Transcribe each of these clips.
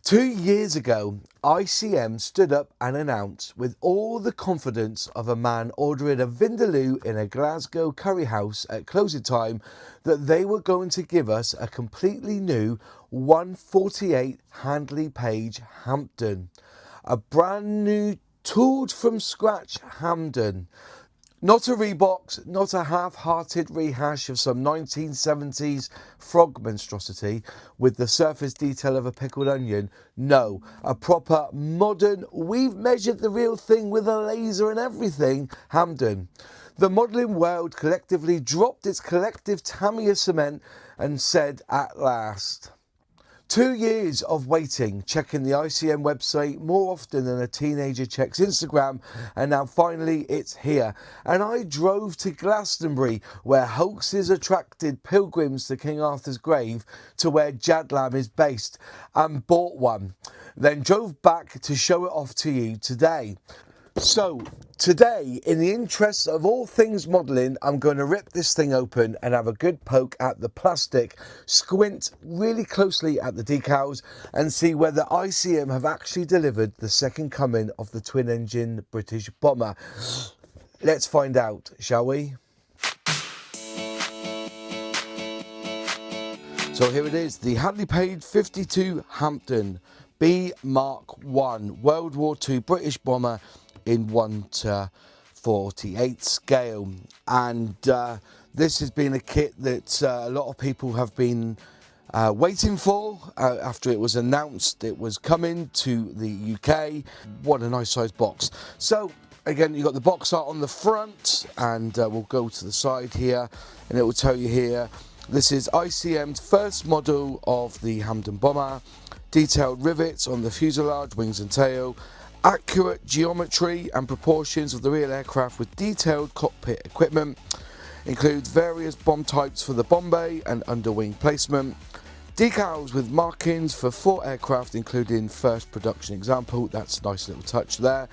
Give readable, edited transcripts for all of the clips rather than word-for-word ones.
2 years ago, ICM stood up and announced with all the confidence of a man ordering a vindaloo in a Glasgow curry house at closing time that they were going to give us a completely new 148 Handley Page Hampden. A brand new tooled from scratch Hampden. Not a Reebok, not a half-hearted rehash of some 1970s frog monstrosity with the surface detail of a pickled onion. No, a proper modern, we've measured the real thing with a laser and everything, Hampden. The modelling world collectively dropped its collective Tamiya cement and said at last. 2 years of waiting, checking the ICM website more often than a teenager checks Instagram, and now finally it's here. And I drove to Glastonbury, where hoaxes attracted pilgrims to King Arthur's grave, to where Jadlam is based, and bought one. Then drove back to show it off to you today. So, today, in the interests of all things modelling, I'm going to rip this thing open and have a good poke at the plastic, squint really closely at the decals and see whether ICM have actually delivered the second coming of the twin-engine British bomber. Let's find out, shall we? So here it is, the Handley Page 52 Hampden B Mark 1 World War II British bomber in 1:48 scale, and this has been a kit that a lot of people have been waiting for after it was announced it was coming to the UK. What a nice size box. So again, you've got the Boxart on the front, and we'll go to the side here and it will tell you here this is ICM's first model of the Hampden bomber. Detailed rivets on the fuselage, wings and tail. Accurate geometry and proportions of the real aircraft with detailed cockpit equipment. Includes various bomb types for the bomb bay and underwing placement. Decals with markings for 4 aircraft, including first production example. That's a nice little touch there.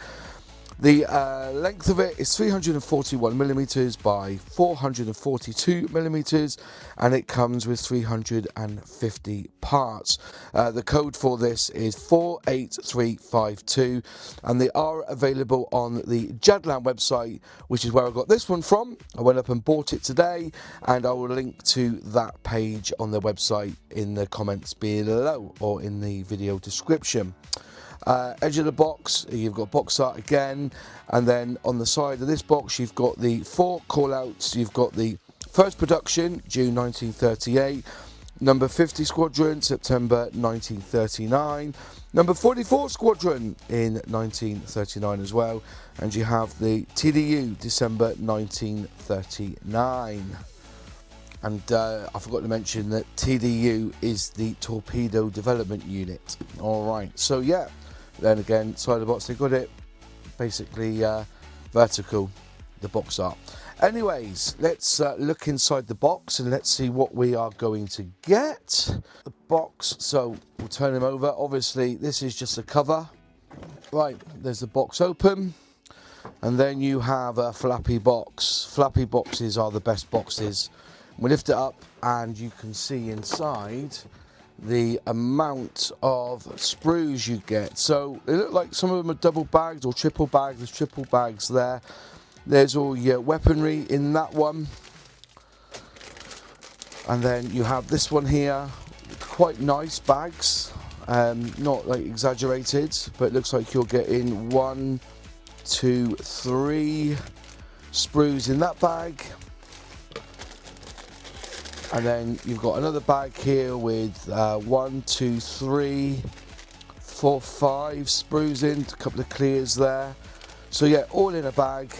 The length of it is 341mm by 442mm, and it comes with 350 parts. The code for this is 48352, and they are available on the Jadlam website, which is where I got this one from. I went up and bought it today, and I will link to that page on their website in the comments below or in the video description. Edge of the box, you've got Boxart again, and then on the side of this box you've got the 4 call-outs. You've got the first production, June 1938, number 50 Squadron, September 1939, number 44 Squadron in 1939 as well, and you have the TDU, December 1939. And I forgot to mention that TDU is the Torpedo Development Unit. Alright, so yeah. Then again, side of the box, they got it basically vertical, the Boxart. Anyways, let's look inside the box and let's see what we are going to get. The box, so we'll turn them over. Obviously, this is just a cover. Right, there's the box open. And then you have a flappy box. Flappy boxes are the best boxes. We lift it up and you can see inside the amount of sprues you get. So they look like some of them are double bagged or triple bagged. There's triple bags there. There's all your weaponry in that one. And then you have this one here, quite nice bags, not like exaggerated, but it looks like you're getting 1, 2, 3 sprues in that bag. And then you've got another bag here with 1, 2, 3, 4, 5 sprues in, a couple of clears there. So yeah, all in a bag.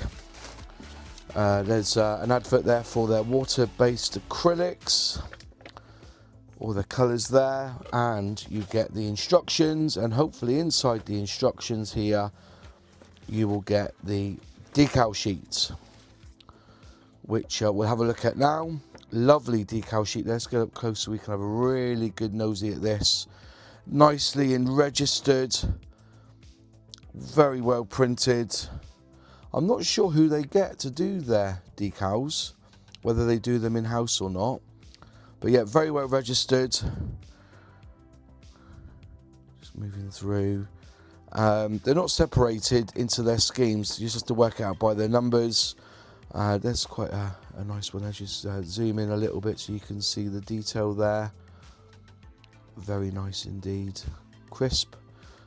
There's an advert there for their water-based acrylics, all the colours there, and you get the instructions, and hopefully inside the instructions here you will get the decal sheets, which we'll have a look at now. Lovely decal sheet. Let's get up close so we can have a really good nosy at this. Nicely and registered, very well printed. I'm not sure who they get to do their decals, whether they do them in-house or not, but yeah, very well registered. Just moving through. They're not separated into their schemes. You just have to work it out by their numbers. There's quite a nice one. I just zoom in a little bit so you can see the detail there. Very nice indeed. Crisp.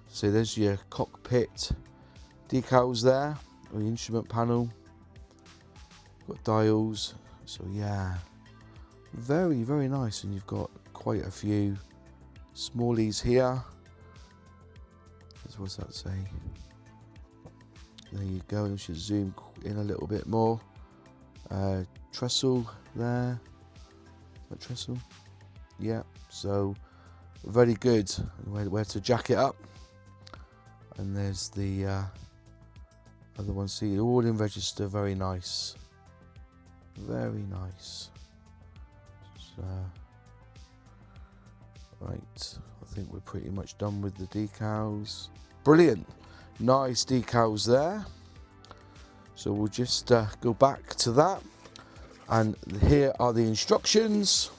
So there's your cockpit decals there, or the instrument panel. Got dials. So yeah, very, very nice. And you've got quite a few smallies here. What's that say? There you go. We should zoom in a little bit more. Trestle there. That trestle. Yeah. So very good. Where to jack it up. And there's the other one. See, all in register. Very nice. Very nice. So, right. I think we're pretty much done with the decals. Brilliant. Nice decals there. So we'll just go back to that. And here are the instructions.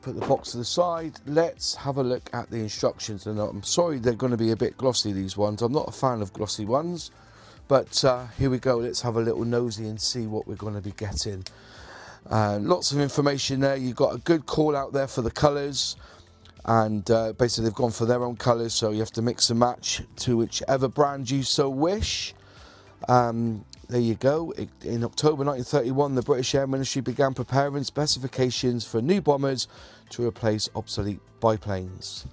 Put the box to the side. Let's have a look at the instructions. And I'm sorry they're going to be a bit glossy, these ones. I'm not a fan of glossy ones. But here we go. Let's have a little nosy and see what we're going to be getting. Lots of information there. You've got a good call out there for the colours. And basically they've gone for their own colours, so you have to mix and match to whichever brand you so wish. There you go. In October 1931, the British Air Ministry began preparing specifications for new bombers to replace obsolete biplanes.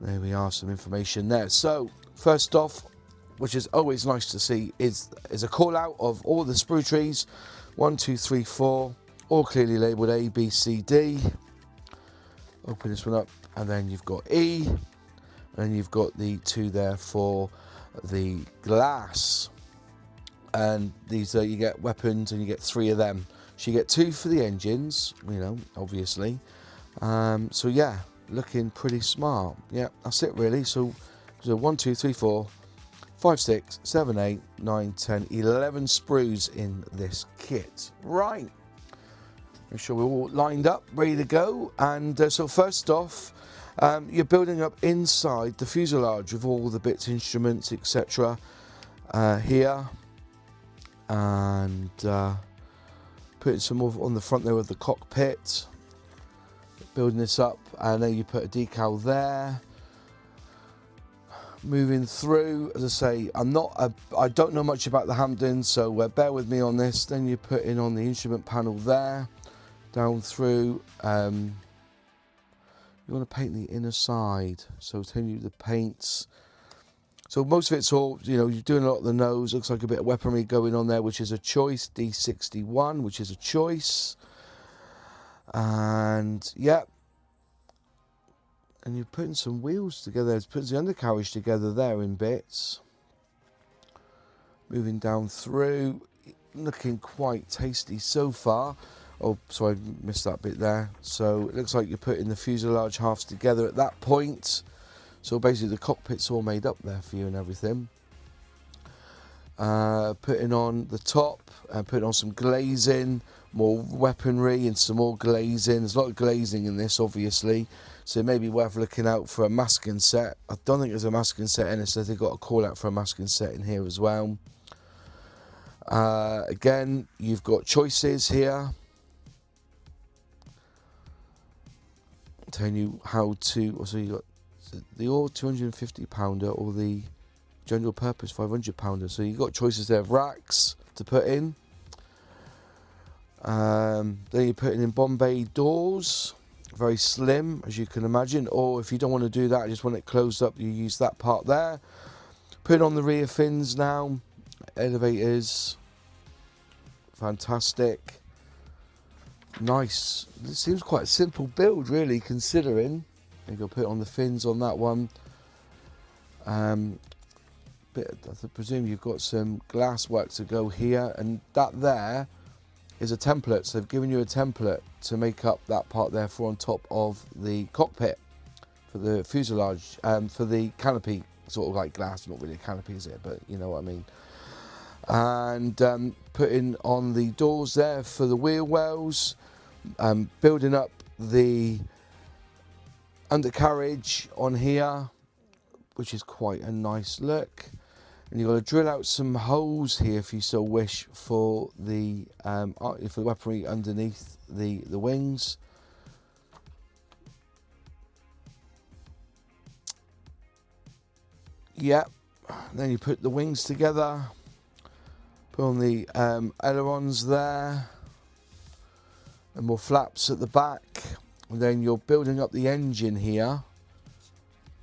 There we are, some information there. So first off, which is always nice to see, is a call out of all the sprue trees. 1, 2, 3, 4, all clearly labelled A, B, C, D. Open this one up, and then you've got E, and then you've got the 2 there for the glass. And these you get weapons, and you get 3 of them. So you get 2 for the engines, you know, obviously. So yeah, looking pretty smart. Yeah, that's it really. So 1, 2, 3, 4, 5, 6, 7, 8, 9, 10, 11 sprues in this kit. Right. Make sure we're all lined up, ready to go. And so first off, you're building up inside the fuselage with all the bits, instruments, etc. Here. And putting some more on the front there of the cockpit. Building this up, and then you put a decal there. Moving through, as I say, I don't know much about the Hampden, so bear with me on this. Then you put in on the instrument panel there. Down through, you want to paint the inner side, so telling you the paints. So most of it's all, you know, you're doing a lot of the nose. Looks like a bit of weaponry going on there, which is a choice. D61, which is a choice. And yeah, and you're putting some wheels together. It's putting the undercarriage together there in bits. Moving down through, looking quite tasty so far. Oh, sorry, I missed that bit there. So it looks like you're putting the fuselage halves together at that point. So basically the cockpit's all made up there for you and everything. Putting on the top and putting on some glazing, more weaponry and some more glazing. There's a lot of glazing in this, obviously. So it may be worth looking out for a masking set. I don't think there's a masking set in it, so they've got a call out for a masking set in here as well. Again, you've got choices here. Telling you how to, so you got the all 250 pounder or the general purpose 500 pounder. So you've got choices there of racks to put in. Then you're putting in Bombay doors, very slim as you can imagine. Or if you don't want to do that, just want it closed up, you use that part there. Put on the rear fins now, elevators, fantastic. Nice. It seems quite a simple build, really, considering. You've got to put on the fins on that one. But I presume you've got some glass work to go here, and that there is a template. So they've given you a template to make up that part there for on top of the cockpit for the fuselage, for the canopy, sort of like glass. Not really a canopy, is it? But you know what I mean. And putting on the doors there for the wheel wells, building up the undercarriage on here, which is quite a nice look. And you've got to drill out some holes here if you so wish for the weaponry underneath the wings. Yep. Then you put the wings together. Put on the ailerons there. And more flaps at the back. And then you're building up the engine here.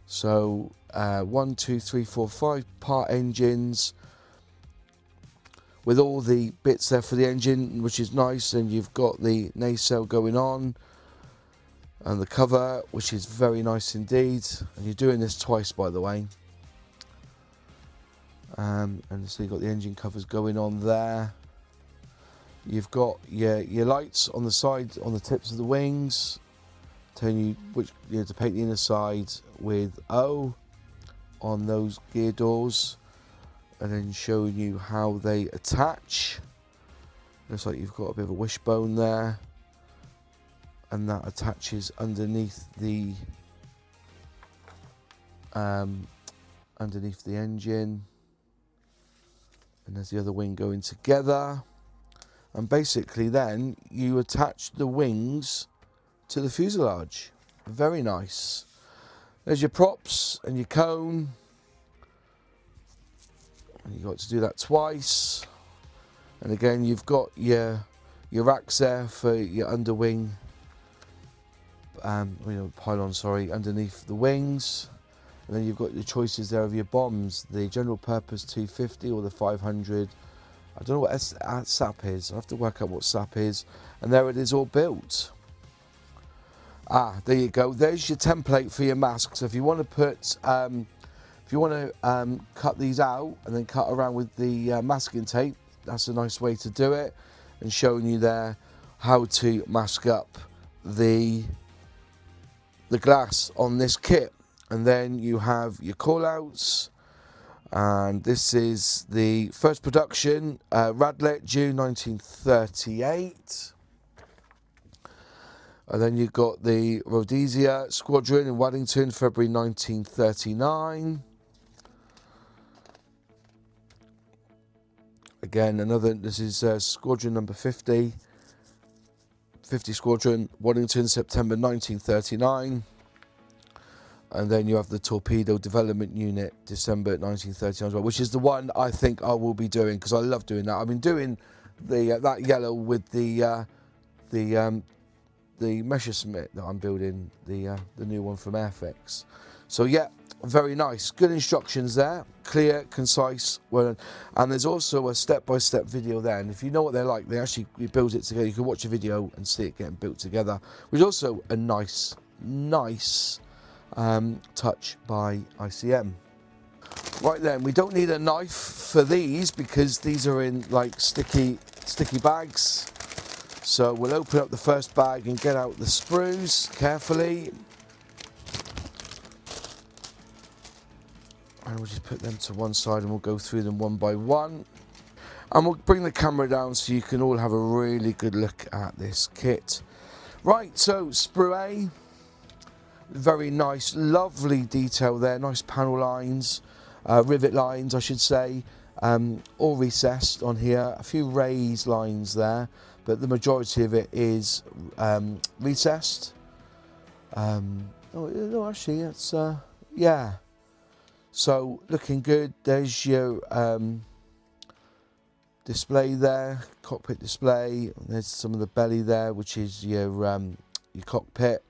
So 1, 2, 3, 4, 5 part engines with all the bits there for the engine, which is nice. And you've got the nacelle going on and the cover, which is very nice indeed. And you're doing this twice, by the way. And so you've got the engine covers going on there. You've got your lights on the side, on the tips of the wings, telling you which to paint the inner side with O on those gear doors, and then showing you how they attach. Looks like you've got a bit of a wishbone there, and that attaches underneath the engine. And there's the other wing going together. And basically then you attach the wings to the fuselage. Very nice. There's your props and your cone. And you've got to do that twice. And again, you've got your racks there for your underwing, pylon, sorry, underneath the wings. And then you've got your choices there of your bombs, the general purpose 250 or the 500. I don't know what SAP is. I have to work out what SAP is. And there it is, all built. There you go. There's your template for your mask. So if you want to put, cut these out and then cut around with the masking tape, that's a nice way to do it. And showing you there how to mask up the glass on this kit. And then you have your call-outs, and this is the first production, Radlett, June 1938. And then you've got the Rhodesia Squadron in Waddington, February 1939. Again, this is Squadron number 50. 50 Squadron, Waddington, September 1939. And then you have the Torpedo Development Unit, December 1939 as well, which is the one I think I will be doing because I love doing that. I've been doing the that yellow with the Messerschmitt that I'm building, the new one from Airfix. So yeah, very nice. Good instructions there, clear, concise. Well, and there's also a step-by-step video there. And if you know what they're like, they actually build it together. You can watch a video and see it getting built together, which is also a nice touch by ICM. Right then, we don't need a knife for these because these are in like sticky bags. So we'll open up the first bag and get out the sprues carefully. And we'll just put them to one side and we'll go through them one by one. And we'll bring the camera down so you can all have a really good look at this kit. Right, so sprue A. Very nice, lovely detail there, nice panel lines, rivet lines I should say, all recessed on here, a few raised lines there, but the majority of it is recessed. Actually it's, yeah. So looking good, there's your display there, cockpit display, there's some of the belly there, which is your cockpit.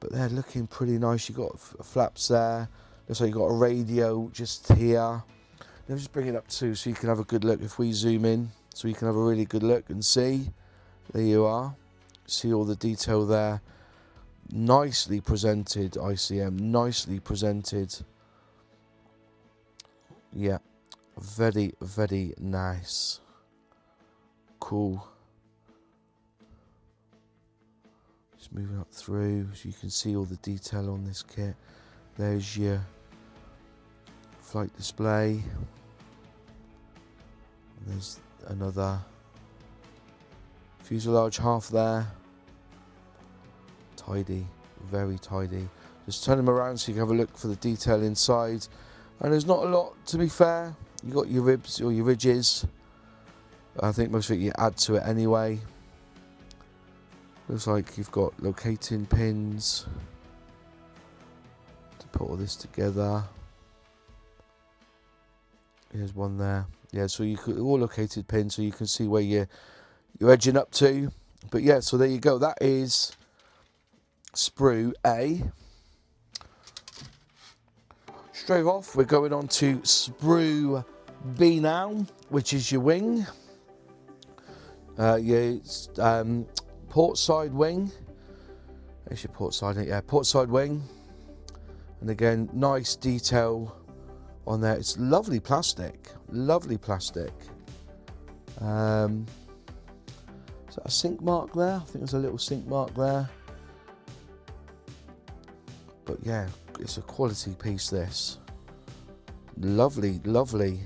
But they're looking pretty nice. You've got flaps there. Looks like you've got a radio just here. Let me just bring it up too so you can have a good look if we zoom in. So you can have a really good look and see. There you are. See all the detail there. Nicely presented, ICM. Nicely presented. Yeah. Very, very nice. Cool. Moving up through so you can see all the detail on this kit. There's your flight display. There's another fuselage half there. Tidy, very tidy. Just turn them around so you can have a look for the detail inside. And there's not a lot, to be fair. You got your ribs or your ridges. I think most of it you add to it anyway. Looks like you've got locating pins to put all this together. Here's one there. Yeah, so you could all located pins so you can see where you're edging up to. But yeah, so there you go. That is sprue A. Straight off, we're going on to sprue B now, which is your wing. Your port side wing. There's your port side, yeah, port side wing. And again, nice detail on there. It's lovely plastic, lovely plastic. Is that a sink mark there? I think there's a little sink mark there. But yeah, it's a quality piece, this. Lovely, lovely,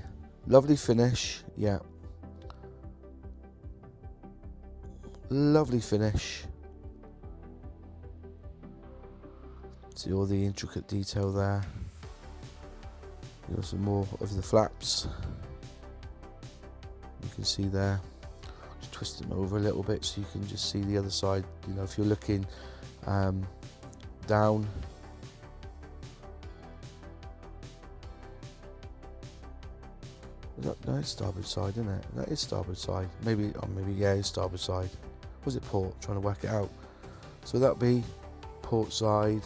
lovely finish, yeah. Lovely finish. See all the intricate detail there. You got some more of the flaps. You can see there. Just twist them over a little bit so you can just see the other side. You know, if you're looking down. No, it's starboard side, isn't it? That is starboard side. Maybe, oh, maybe yeah, it's starboard side. Was it port? Trying to work it out. So that'll be port side.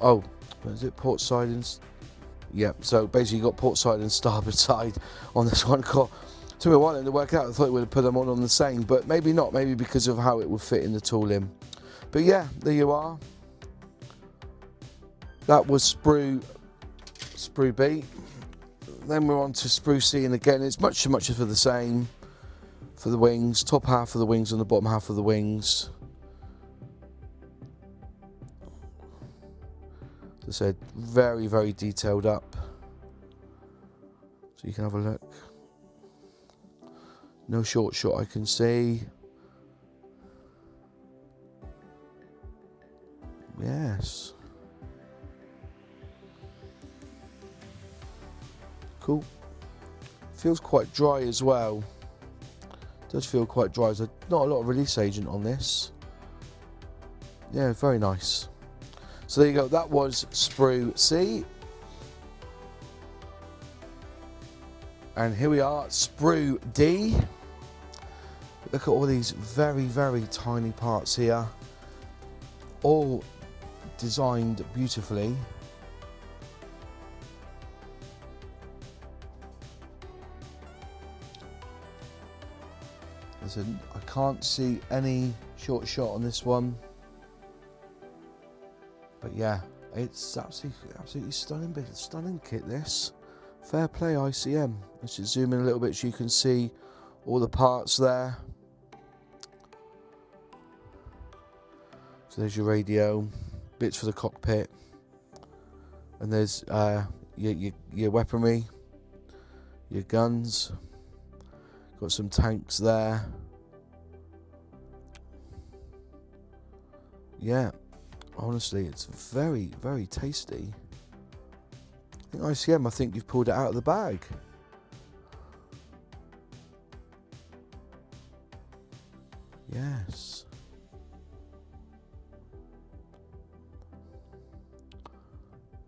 Oh, is it port side and? Yeah. So basically, you got port side and starboard side on this one. Took me a while to work out. I thought we would have put them on the same, but maybe not. Maybe because of how it would fit in the tooling. But yeah, there you are. That was sprue B. Then we're on to sprue C, and again, it's much for the same for the wings. Top half of the wings and the bottom half of the wings. As I said, very, very detailed up. So you can have a look. No short I can see. Yes. Cool. Feels quite dry as well. Does feel quite dry. There's not a lot of release agent on this. Yeah, very nice. So there you go. That was sprue C. And here we are, sprue D. Look at all these very, very tiny parts here. All designed beautifully. I can't see any short shot on this one, but yeah, it's absolutely stunning kit. This, fair play ICM. Let's just zoom in a little bit so you can see all the parts there. So there's your radio, bits for the cockpit, and there's your weaponry, your guns. Got some tanks there. Yeah, honestly, it's very, very tasty. I think ICM, I think you've pulled it out of the bag. Yes.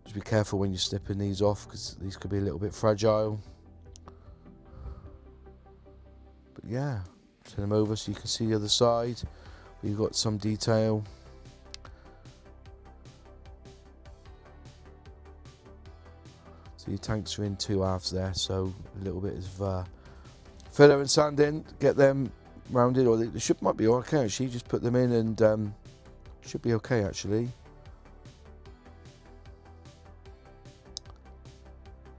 Just be careful when you're snipping these off, because these could be a little bit fragile. But yeah, turn them over so you can see the other side. You've got some detail. So your tanks are in two halves there, so a little bit of filler and sand in, get them rounded, or they might be okay actually. Just put them in and should be okay actually.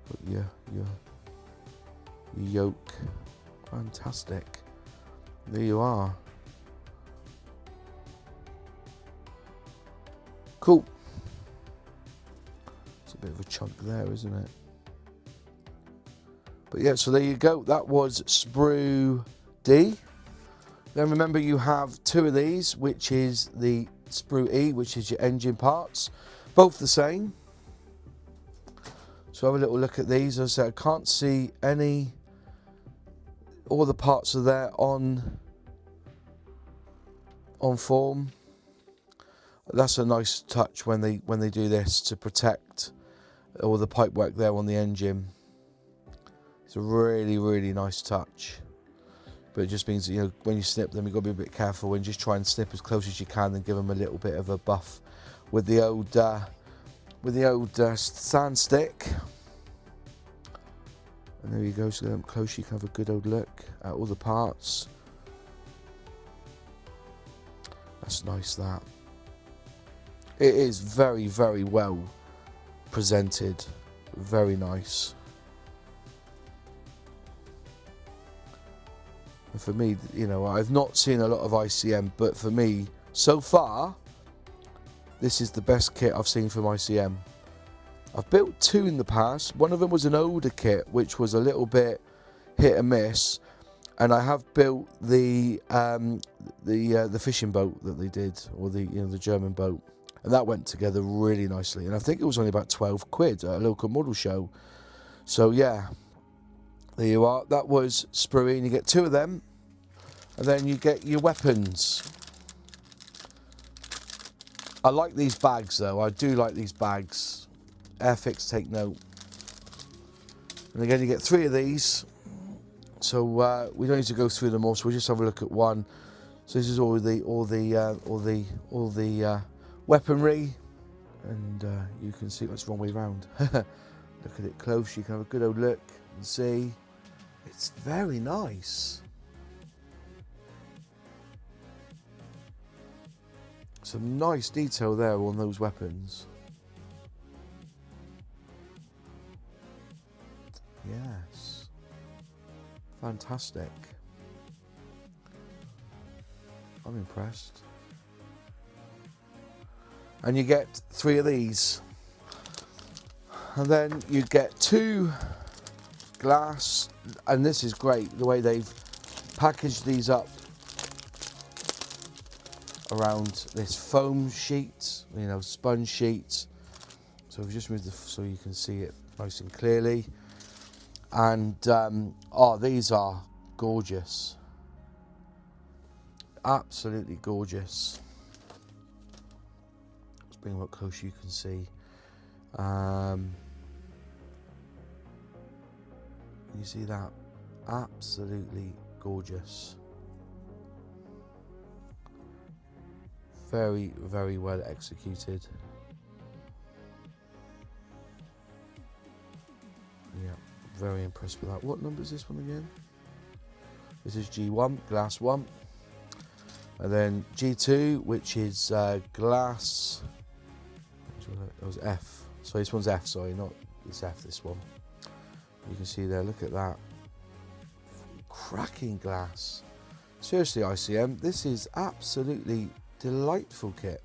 Put your yoke. Fantastic. There you are. Cool. It's a bit of a chunk there, isn't it? But yeah, so there you go. That was sprue D. Then remember, you have two of these, which is the sprue E, which is your engine parts, both the same. So have a little look at these. As I said, I can't see any, all the parts are there on form. That's a nice touch when they do this, to protect all the pipework there on the engine. It's a really, really nice touch. But it just means that, you know, when you snip them, you've got to be a bit careful and just try and snip as close as you can and give them a little bit of a buff with the old sand stick. And there you go, so up close you can have a good old look at all the parts. That's nice, that. It is very, very well presented, very nice. And for me, you know, I've not seen a lot of ICM, but for me, so far, this is the best kit I've seen from ICM. I've built two in the past. One of them was an older kit, which was a little bit hit and miss. And I have built the fishing boat that they did, or the German boat, and that went together really nicely. And I think it was only about 12 quid at a local model show. So yeah, there you are. That was sprue E, and you get two of them, and then you get your weapons. I like these bags though. I do like these bags. Airfix, take note. And again, you get three of these. So we don't need to go through them all. So we'll just have a look at one. So this is all the weaponry, and you can see what's the wrong way around. Look at it close. You can have a good old look and see. It's very nice. Some nice detail there on those weapons. Yes. Fantastic. I'm impressed. And you get three of these. And then you get two glass, and this is great, the way they've packaged these up around this foam sheet, you know, sponge sheet. So we've just moved so you can see it nice and clearly. And oh, these are gorgeous, absolutely gorgeous. Let's bring them up close, you can see. You see that? Absolutely gorgeous. Very, very well executed. Yeah, very impressed with that. What number is this one again? This is G1, glass 1. And then G2, which is glass. It was F. So this one's F, sorry, not it's F, this one. You can see there, look at that. Cracking glass. Seriously, ICM, this is absolutely delightful kit.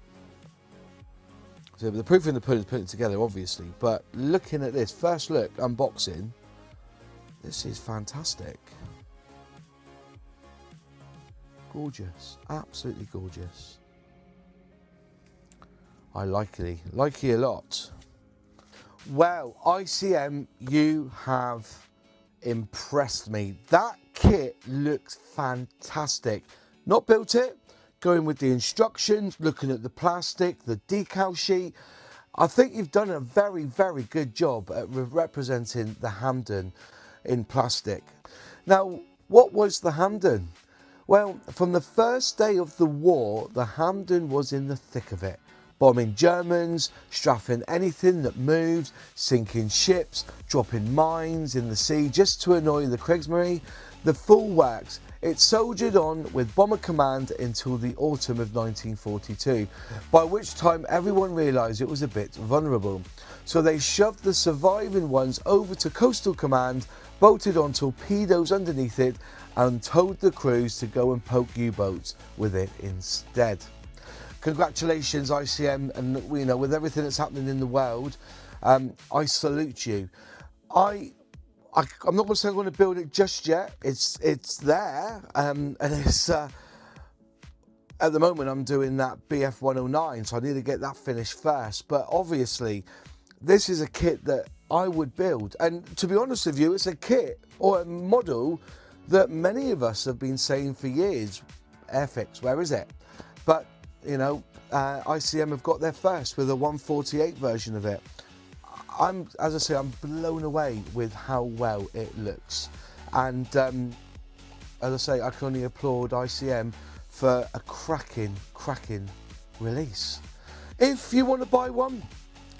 So the proof in the pudding is putting it together, obviously, but looking at this, first look, unboxing, this is fantastic. Gorgeous, absolutely gorgeous. I like it a lot. Well, ICM, you have impressed me. That kit looks fantastic. Not built it, going with the instructions, looking at the plastic, the decal sheet. I think you've done a very, very good job at representing the Hampden in plastic. Now, what was the Hampden? Well, from the first day of the war, the Hampden was in the thick of it. Bombing Germans, strafing anything that moves, sinking ships, dropping mines in the sea just to annoy the Kriegsmarine. The full works. It soldiered on with Bomber Command until the autumn of 1942, by which time everyone realised it was a bit vulnerable. So they shoved the surviving ones over to Coastal Command, bolted on torpedoes underneath it, and told the crews to go and poke U-boats with it instead. Congratulations, ICM, and you know, with everything that's happening in the world, I salute you. I'm not going to say I'm going to build it just yet. It's there, and it's At the moment I'm doing that BF 109, so I need to get that finished first. But obviously this is a kit that I would build, and to be honest with you, it's a kit or a model that many of us have been saying for years, Airfix, where is it? But you know, ICM have got there first with a 148 version of it. As I say, I'm blown away with how well it looks, and as I say, I can only applaud ICM for a cracking release. If you want to buy one,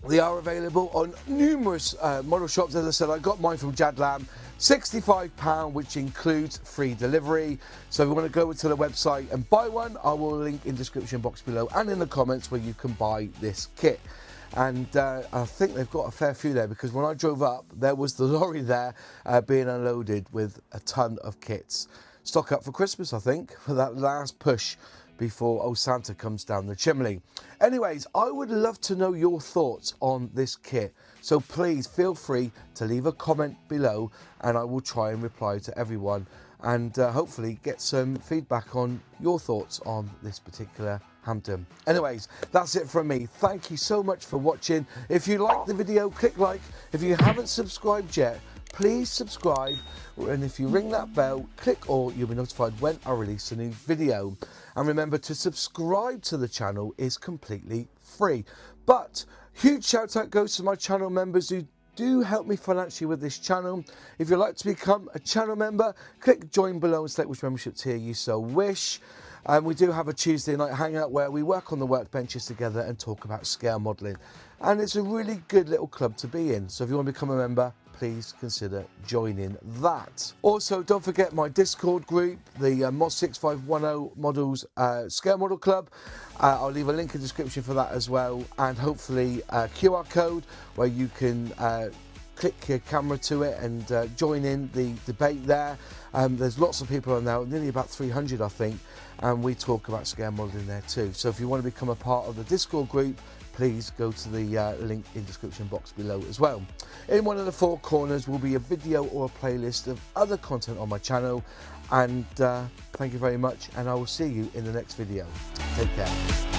they are available on numerous model shops. As I said, I got mine from Jadlam, £65, which includes free delivery. So if you want to go to the website and buy one, I will link in the description box below and in the comments where you can buy this kit. And I think they've got a fair few there, because when I drove up, there was the lorry there being unloaded with a ton of kits. Stock up for Christmas, I think, for that last push before old Santa comes down the chimney. Anyways, I would love to know your thoughts on this kit, so please feel free to leave a comment below and I will try and reply to everyone, and hopefully get some feedback on your thoughts on this particular Hampden. Anyways, that's it from me. Thank you so much for watching. If you liked the video, click like. If you haven't subscribed yet, please subscribe, and if you ring that bell, click all, you'll be notified when I release a new video. And remember, to subscribe to the channel is completely free. But huge shout out goes to my channel members who do help me financially with this channel. If you'd like to become a channel member, click join below and select which membership tier you so wish. We do have a Tuesday night hangout where we work on the workbenches together and talk about scale modelling, and it's a really good little club to be in. So if you want to become a member, please consider joining that. Also, don't forget my Discord group, the Mod 6510 Models Scale Model Club. I'll leave a link in the description for that as well, and hopefully a QR code where you can click your camera to it and join in the debate there. There's lots of people on there, nearly about 300 I think, and we talk about scale modelling there too. So if you want to become a part of the Discord group, please go to the link in the description box below as well. In one of the four corners will be a video or a playlist of other content on my channel, and thank you very much, and I will see you in the next video. Take care.